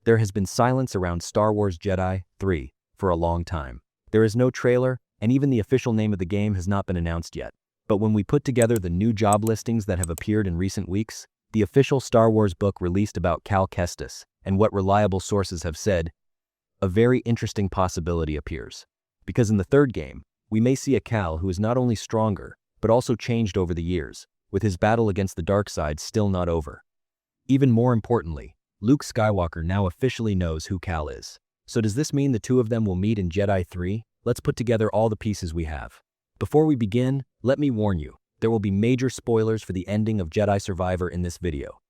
There has been silence around Star Wars Jedi 3 for a long time. There is no trailer, and even the official name of the game has not been announced yet. But when we put together the new job listings that have appeared in recent weeks, the official Star Wars book released about Cal Kestis, and what reliable sources have said, a very interesting possibility appears. Because in the third game, we may see a Cal who is not only stronger, but also changed over the years, with his battle against the dark side still not over. Even more importantly, Luke Skywalker now officially knows who Cal is. So does this mean the two of them will meet in Jedi 3? Let's put together all the pieces we have. Before we begin, let me warn you, there will be major spoilers for the ending of Jedi Survivor in this video.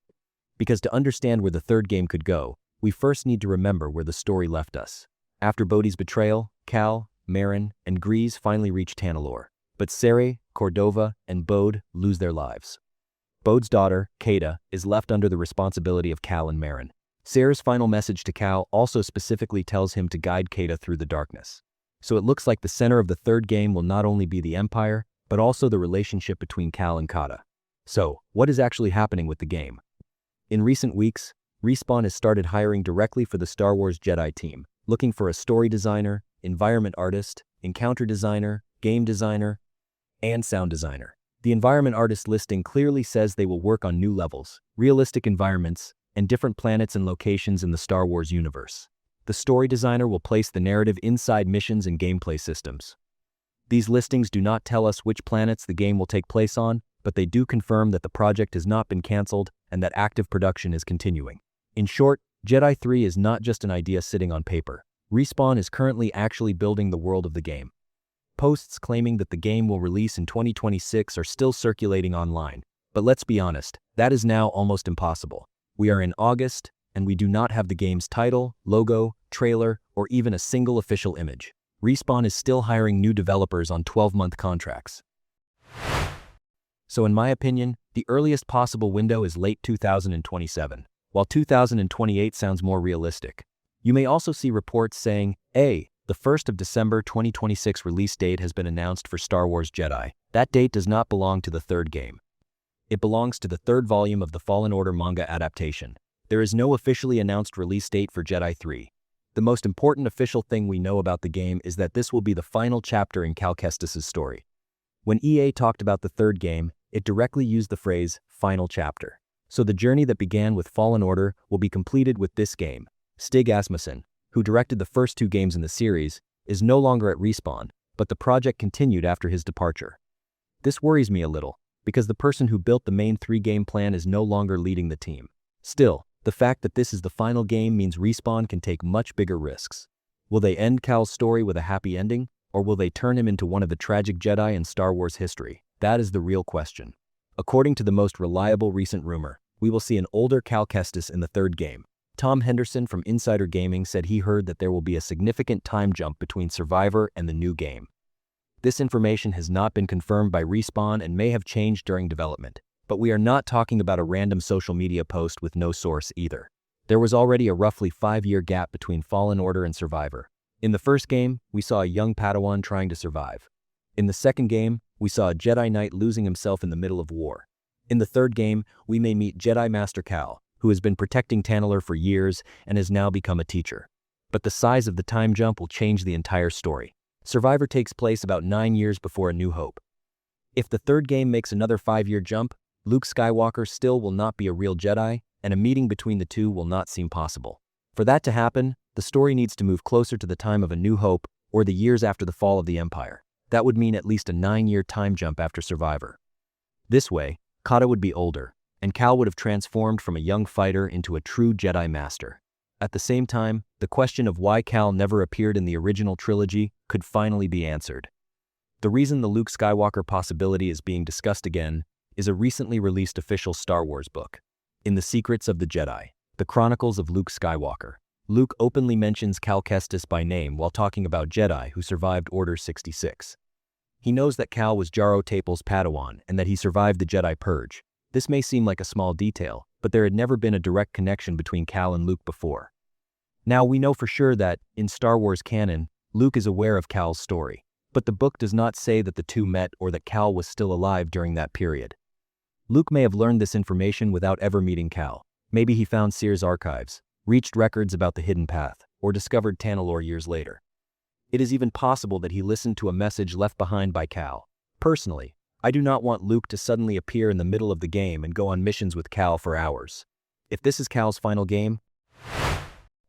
Because to understand where the third game could go, we first need to remember where the story left us. After Bodhi's betrayal, Cal, Merrin, and Grease finally reach Tanalorr, but Sari, Cordova, and Bode lose their lives. Bode's daughter, Kata, is left under the responsibility of Cal and Merrin. Sari's final message to Cal also specifically tells him to guide Kata through the darkness. So it looks like the center of the third game will not only be the Empire, but also the relationship between Cal and Kata. So, what is actually happening with the game? In recent weeks, Respawn has started hiring directly for the Star Wars Jedi team, looking for a story designer, environment artist, encounter designer, game designer, and sound designer. The environment artist listing clearly says they will work on new levels, realistic environments, and different planets and locations in the Star Wars universe. The story designer will place the narrative inside missions and gameplay systems. These listings do not tell us which planets the game will take place on, but they do confirm that the project has not been canceled and that active production is continuing. In short, Jedi 3 is not just an idea sitting on paper. Respawn is currently actually building the world of the game. Posts claiming that the game will release in 2026 are still circulating online, but let's be honest, that is now almost impossible. We are in August, and we do not have the game's title, logo, trailer, or even a single official image. Respawn is still hiring new developers on 12-month contracts. So in my opinion, the earliest possible window is late 2027, while 2028 sounds more realistic. You may also see reports saying, the 1st of December 2026 release date has been announced for Star Wars Jedi. That date does not belong to the third game. It belongs to the third volume of the Fallen Order manga adaptation. There is no officially announced release date for Jedi 3. The most important official thing we know about the game is that this will be the final chapter in Cal Kestis' story. When EA talked about the third game, it directly used the phrase, final chapter. So the journey that began with Fallen Order will be completed with this game. Stig Asmussen, who directed the first two games in the series, is no longer at Respawn, but the project continued after his departure. This worries me a little, because the person who built the main three-game plan is no longer leading the team. Still, the fact that this is the final game means Respawn can take much bigger risks. Will they end Cal's story with a happy ending, or will they turn him into one of the tragic Jedi in Star Wars history? That is the real question. According to the most reliable recent rumor, we will see an older Cal Kestis in the third game. Tom Henderson from Insider Gaming said he heard that there will be a significant time jump between Survivor and the new game. This information has not been confirmed by Respawn and may have changed during development. But we are not talking about a random social media post with no source either. There was already a roughly 5-year gap between Fallen Order and Survivor. In the first game, we saw a young Padawan trying to survive. In the second game, we saw a Jedi Knight losing himself in the middle of war. In the third game, we may meet Jedi Master Cal, who has been protecting Tanalorr for years and has now become a teacher. But the size of the time jump will change the entire story. Survivor takes place about 9 years before A New Hope. If the third game makes another 5-year jump, Luke Skywalker still will not be a real Jedi, and a meeting between the two will not seem possible. For that to happen, the story needs to move closer to the time of A New Hope or the years after the fall of the Empire. That would mean at least a 9-year time jump after Survivor. This way, Kata would be older, and Cal would have transformed from a young fighter into a true Jedi Master. At the same time, the question of why Cal never appeared in the original trilogy could finally be answered. The reason the Luke Skywalker possibility is being discussed again is a recently released official Star Wars book. In The Secrets of the Jedi, The Chronicles of Luke Skywalker, Luke openly mentions Cal Kestis by name while talking about Jedi who survived Order 66. He knows that Cal was Jaro Tapel's Padawan and that he survived the Jedi Purge. This may seem like a small detail, but there had never been a direct connection between Cal and Luke before. Now we know for sure that, in Star Wars canon, Luke is aware of Cal's story, but the book does not say that the two met or that Cal was still alive during that period. Luke may have learned this information without ever meeting Cal. Maybe he found Seer's archives, reached records about the hidden path, or discovered Tanalorr years later. It is even possible that he listened to a message left behind by Cal. Personally, I do not want Luke to suddenly appear in the middle of the game and go on missions with Cal for hours. If this is Cal's final game,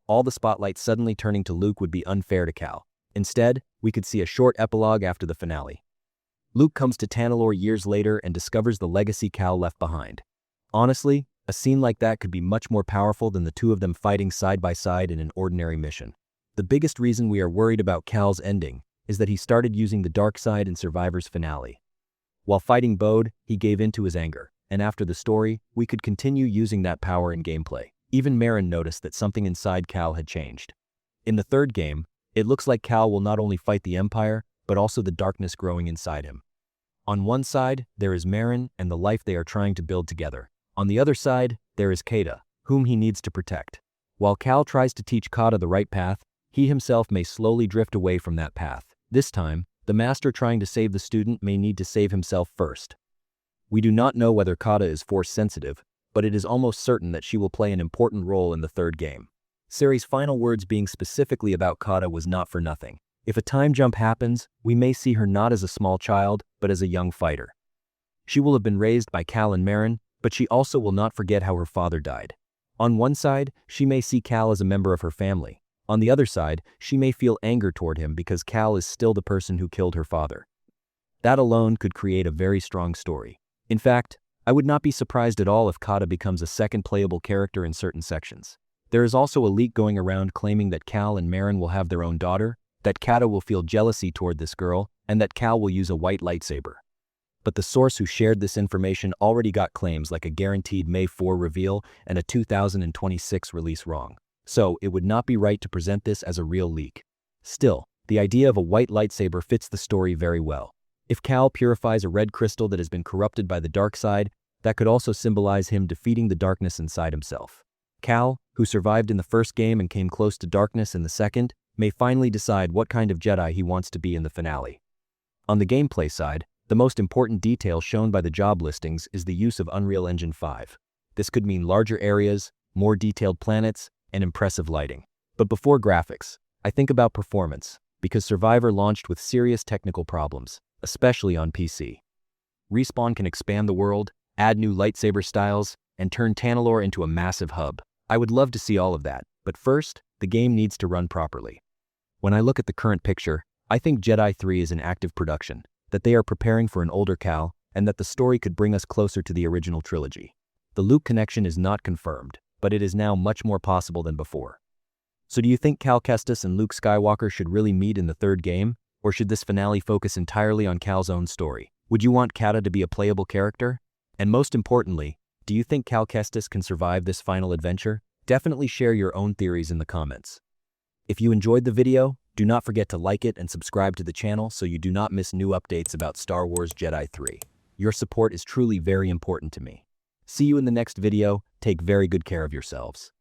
all the spotlight suddenly turning to Luke would be unfair to Cal. Instead, we could see a short epilogue after the finale. Luke comes to Tanalorr years later and discovers the legacy Cal left behind. Honestly, a scene like that could be much more powerful than the two of them fighting side by side in an ordinary mission. The biggest reason we are worried about Cal's ending is that he started using the dark side in Survivor's finale. While fighting Bode, he gave in to his anger, and after the story, we could continue using that power in gameplay. Even Merrin noticed that something inside Cal had changed. In the third game, it looks like Cal will not only fight the Empire, but also the darkness growing inside him. On one side, there is Merrin and the life they are trying to build together. On the other side, there is Kata, whom he needs to protect. While Cal tries to teach Kata the right path, he himself may slowly drift away from that path. This time, the master trying to save the student may need to save himself first. We do not know whether Kata is force-sensitive, but it is almost certain that she will play an important role in the third game. Ciri's final words being specifically about Kata was not for nothing. If a time jump happens, we may see her not as a small child, but as a young fighter. She will have been raised by Cal and Merrin, but she also will not forget how her father died. On one side, she may see Cal as a member of her family. On the other side, she may feel anger toward him because Cal is still the person who killed her father. That alone could create a very strong story. In fact, I would not be surprised at all if Kata becomes a second playable character in certain sections. There is also a leak going around claiming that Cal and Merrin will have their own daughter, that Kata will feel jealousy toward this girl, and that Cal will use a white lightsaber. But the source who shared this information already got claims like a guaranteed May 4 reveal and a 2026 release wrong. So, it would not be right to present this as a real leak. Still, the idea of a white lightsaber fits the story very well. If Cal purifies a red crystal that has been corrupted by the dark side, that could also symbolize him defeating the darkness inside himself. Cal, who survived in the first game and came close to darkness in the second, may finally decide what kind of Jedi he wants to be in the finale. On the gameplay side, the most important detail shown by the job listings is the use of Unreal Engine 5. This could mean larger areas, more detailed planets, and impressive lighting. But before graphics, I think about performance, because Survivor launched with serious technical problems, especially on PC. Respawn can expand the world, add new lightsaber styles, and turn Tanalorr into a massive hub. I would love to see all of that, but first, the game needs to run properly. When I look at the current picture, I think Jedi 3 is in active production, that they are preparing for an older Cal, and that the story could bring us closer to the original trilogy. The Luke connection is not confirmed, but it is now much more possible than before. So do you think Cal Kestis and Luke Skywalker should really meet in the third game, or should this finale focus entirely on Cal's own story? Would you want Kata to be a playable character? And most importantly, do you think Cal Kestis can survive this final adventure? Definitely share your own theories in the comments. If you enjoyed the video, do not forget to like it and subscribe to the channel so you do not miss new updates about Star Wars Jedi 3. Your support is truly very important to me. See you in the next video. Take very good care of yourselves.